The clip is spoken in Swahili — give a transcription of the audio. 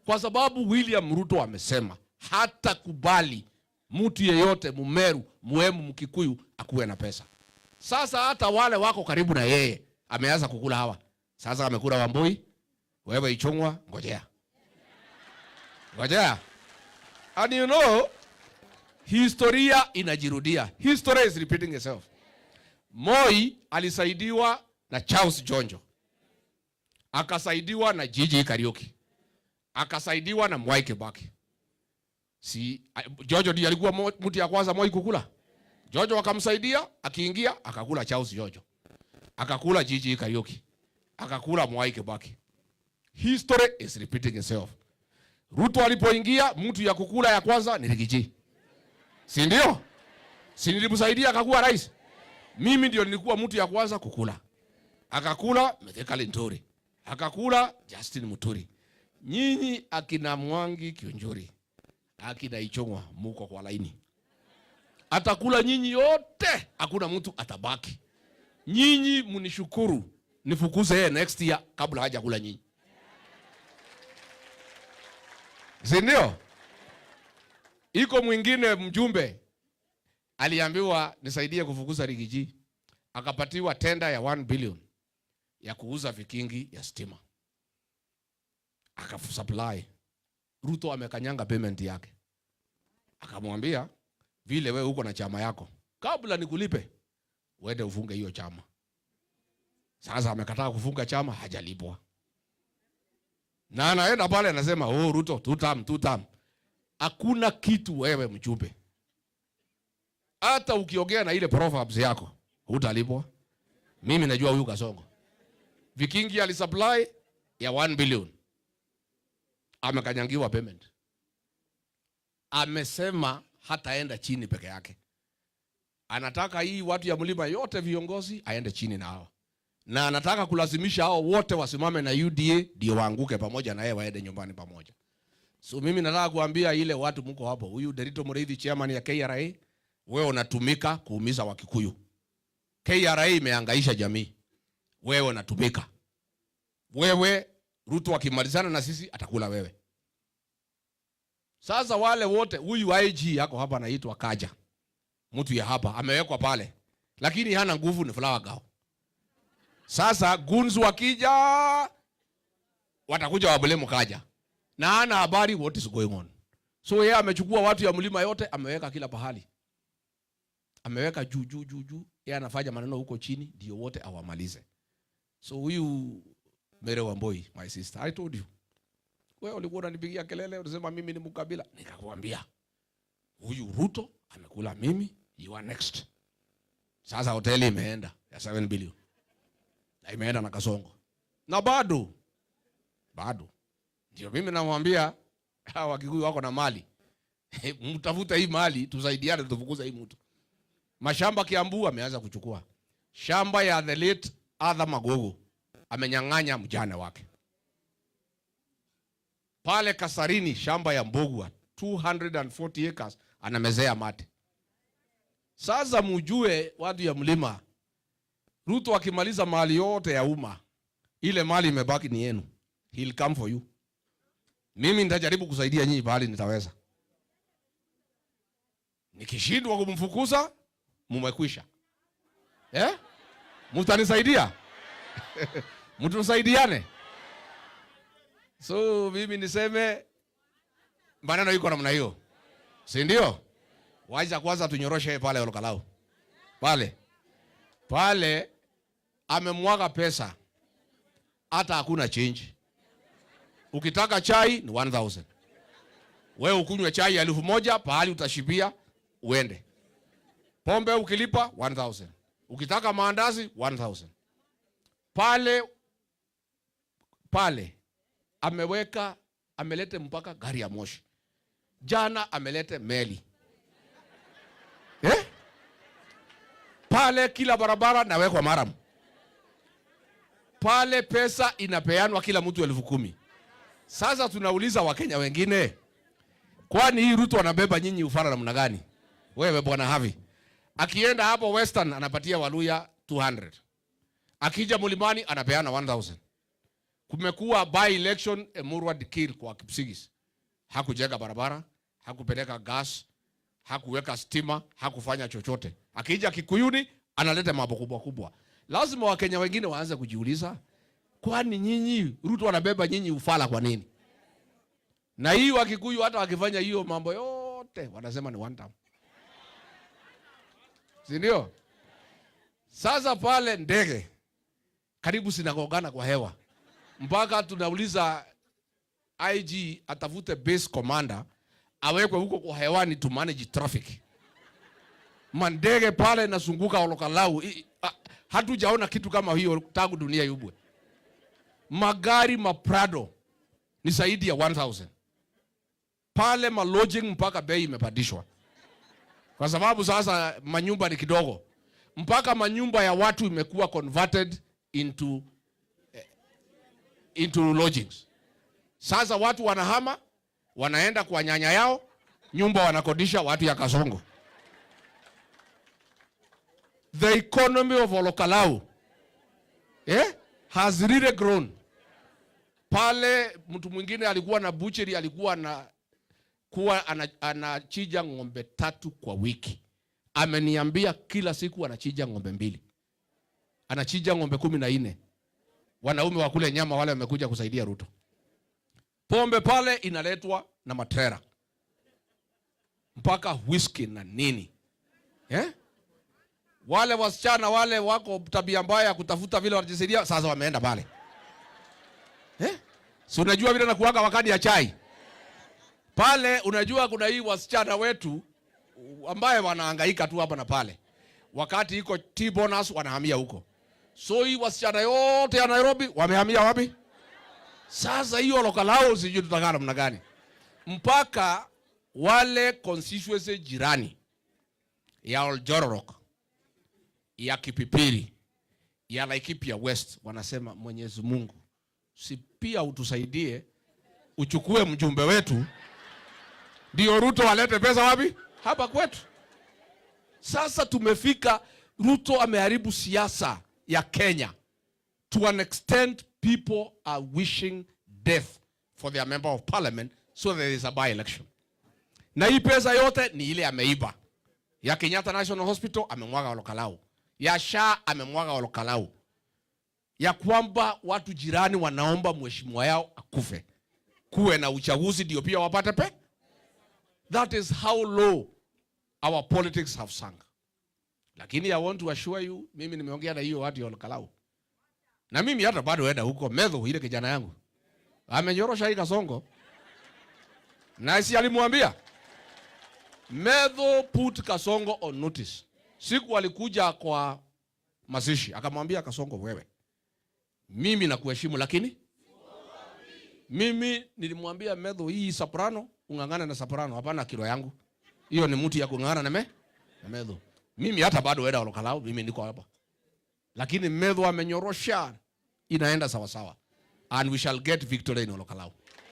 Kwa sababu William Ruto amesema hata kubali mtu yeyote Mumeru, Muemu, Mkikuyu akuwe na pesa. Sasa hata wale wako karibu na yeye ameanza kukula hawa. Sasa amekula Wambui, wewe Ichung'wa, ngojea. Ngojea. And you know, historia inajirudia. History is repeating itself. Moi alisaidiwa na Charles Jonjo. Akasaidiwa na Gigi Kariuki. Akasaidiwa na Mwai Kibaki. Si Jonjo ndiye alikuwa mtu ya kwanza Moi kukula. Jonjo akamsaidia, akiingia akakula Charles Jonjo. Akakula Gigi Kariuki. Akakula Mwai Kibaki. History is repeating itself. Ruto alipoingia mtu ya kukula ya kwanza ni Rigiji. Si ndio? Si nilimsaidia akakuwa rais. Mimi ndio nilikuwa mtu ya kwanza kukula. Akakula Mithika Linturi. Akakula Justin Muturi. Nyinyi akina Mwangi Kionjuri, akina Ichung'wa muko kwa laini. Atakula nyinyi yote, hakuna mtu atabaki. Nyinyi mnishukuru, nifukuze yeye next year kabla haja kula nyinyi. Zindio? Iko mwingine mjumbe aliambiwa nisaidie kufukuza Rigiji. Akapatiwa tenda ya 1 billion ya kuuza vikingi ya stima. Akasupply. Ruto amekanyanga payment yake. Akamwambia vile wewe uko na chama yako, kabla nikulipe uende ufunge hiyo chama. Sasa amekataa kufunga chama, hajalipwa. Na anaenda pale anasema, "Oh Ruto, tutam." Hakuna kitu wewe mjumbe. Hata ukiongea na ile proverbs yako, hutalipwa. Mimi najua huyu Kasongo. Vikingi alisupply ya 1 billion. Amekanyangiwa payment. Amesema hataenda chini peke yake. Anataka hii watu ya mlima yote viongozi aende chini na hao. Na anataka kulazimisha hao wote wasimame na UDA ndio waanguke pamoja na yeye waende nyumbani pamoja. So mimi nataka kuambia ile watu mko hapo, huyu Derito Mureithi chairman ya KRA, wewe unatumika kuumiza Wakikuyu. KRA imehangaisha jamii. Wewe unatumika. Wewe Ruto akimalizana na sisi atakula wewe. Sasa wale wote, huyu IG yako hapa anaitwa Kaja. Mtu ya hapa amewekwa pale. Lakini hana nguvu, ni Flower Girl. Sasa gunzu wakija watakuja wablemu Kaja. Na hana habari what is going on. So yeye amechukua watu ya mlima yote ameweka kila pahali. Ameweka juu. Yeye anafanya maneno huko chini ndio wote awamalize. So huyu Mary Wambui, my sister, I told you. Wewe ulikuwa unanipigia kelele unasema mimi ni mkabila. Nikakwambia huyu Ruto amekula mimi, you are next. Sasa hoteli imeenda ya 7 billion. Na imeenda na Kasongo. Na bado ndio mimi namwambia hawa Wakikuyu wako na mali. Mtafuta hii mali tusaidiane tufukuze hii mtu. Mashamba Kiambu ameanza kuchukua. Shamba ya the late Arthur Magogo amenyang'anya mjane wake. Pale Kasarini shamba ya Mbogwa 240 acres anamezea mate. Sasa mjue watu ya mlima, Ruto akimaliza mali yote ya umma, ile mali imebaki ni yenu. He'll come for you. Mimi nitajaribu kusaidia nyinyi bali nitaweza. Nikishindwa kumfukuza, mmekwisha. Mtanisaidia? Mtusaidiane. So mimi niseme maneno iko namna hiyo. Si ndio? Wacha kwanza tunyoroshe pale Olokalau. Pale amemwaga pesa. Hata hakuna change. Ukitaka chai ni 1000. Wewe ukunywe chai ya 1000 pahali utashibia uende. Pombe ukilipa 1000. Ukitaka maandazi 1000. Pale amelete mpaka gari ya moshi. Jana amelete meli. Pale kila barabara nawekwa maram. Pale pesa inapeanwa kila mtu 10,000. Sasa tunauliza Wakenya wengine, kwani hii Ruto anabeba nyinyi ufara namna gani? Wewe bwana Havi. Akienda hapo Western anapatia Waluya 200. Akija Mlimani anapeana 1000. Kumekuwa by election Emurua Dikir kwa Kipsigis. Hakujenga barabara, hakupeleka gas, hakuweka stima, hakufanya chochote. Akija Kikuyuni analeta mambo kubwa kubwa. Lazima Wakenya wengine waanze kujiuliza, kwani nyinyi Ruto anabeba nyinyi ufala kwa nini? Na hii Wakikuyu hata wakifanya hiyo mambo yote wanasema ni one time. Si ndio? Sasa pale ndege karibu sinagongana kwa hewa. Mpaka tunauliza IG atafute base commander awekwe huko kwa hewani to manage traffic. Mandege pale nasunguka Olokalau. Hatujaona kitu kama hiyo tangu dunia yubwe. Magari maprado ni zaidi ya 1000. Pale lodging mpaka bei imepandishwa. Kwa sababu sasa manyumba ni kidogo. Mpaka manyumba ya watu imekuwa converted into lodgings. Sasa watu wanahama, wanaenda kwa nyanya yao, nyumba wanakodisha watu ya Kasongo. The economy of Olokalau has really grown. Pale mtu mwingine alikuwa na butchery, alikuwa anachija ng'ombe 3 kwa wiki. Ameniambia kila siku anachija ng'ombe 2. Anachija ng'ombe 14. Wanaume wa kule nyama wale wamekuja kusaidia Ruto. Pombe pale inaletwa na matrera. Mpaka whisky na nini. Wale wasichana wale wako tabia mbaya kutafuta vile watajisaidia, sasa wameenda pale. Si unajua vile nakuaga wakati ya chai. Pale unajua kuna hii wasichana wetu ambaye wanahangaika tu hapa na pale. Wakati iko T-bonus wanahamia huko. So hii wasichana yote ya Nairobi wamehamia wapi? Sasa hiyo Olokalau sijui tutakaa namna gani. Mpaka wale constituency jirani ya Oljororok, ya Kipipiri, ya Laikipia West wanasema Mwenyezi Mungu, si pia utusaidie uchukue mjumbe wetu ndio Ruto alete pesa wapi? Hapa kwetu. Sasa tumefika, Ruto ameharibu siasa ya Kenya. To an extent, people are wishing death for their member of parliament so there is a by-election. Na hii pesa yote ni ile ameiba. Ya Kenyatta National Hospital amemwaga Olokalau. Ya SHA amemwaga Olokalau. Ya kwamba watu jirani wanaomba mheshimiwa yao akufe. Kuwe na uchaguzi ndio pia wapate pe. That is how low our politics have sunk. Lakini I want to assure you, mimi nimeongea na hiyo watu ya Olokalau. Na mimi hata bado enda huko Medho ile kijana yangu. Amenyorosha hii Kasongo. Na si alimwambia Medho put Kasongo on notice. Siku alikuja kwa mazishi akamwambia Kasongo, wewe mimi nakuheshimu lakini mimi nilimwambia Medho hii soprano ungangana na soprano, hapana kilo yangu. Hiyo ni mtu ya kungangana na Medho. Mimi hata bado enda Olokalau, mimi niko hapa. Lakini Medho amenyorosha, inaenda sawa sawa. And we shall get victory in Olokalau.